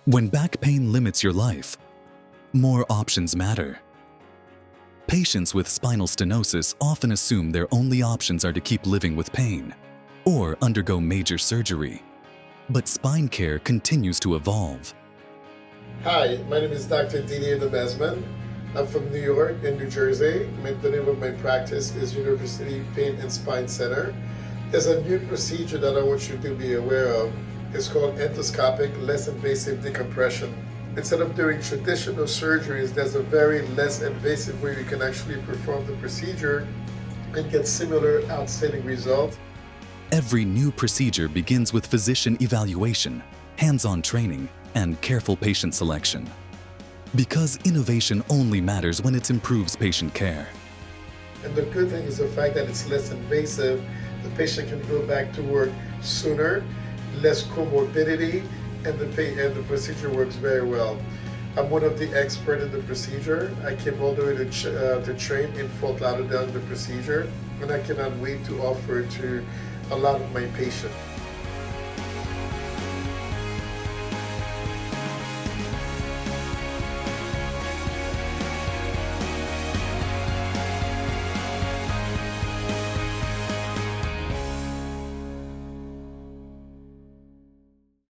When back pain limits your life, more options matter. Patients with spinal stenosis often assume their only options are to keep living with pain or undergo major surgery. But spine care continues to evolve. Hi, my name is Dr. Didier Demesmin. I'm from New York and New Jersey. The name of my practice is University Pain and Spine Center. There's a new procedure that I want you to be aware of. It's called Endoscopic Less Invasive Decompression. Instead of doing traditional surgeries, there's a very less invasive way you can actually perform the procedure and get similar outstanding results. Every new procedure begins with physician evaluation, hands-on training, and careful patient selection. Because innovation only matters when it improves patient care. And the good thing is the fact that it's less invasive. The patient can go back to work sooner, less comorbidity, and the procedure works very well. I'm one of the experts in the procedure. I came all the way to train in Fort Lauderdale in the procedure, and I cannot wait to offer it to a lot of my patients.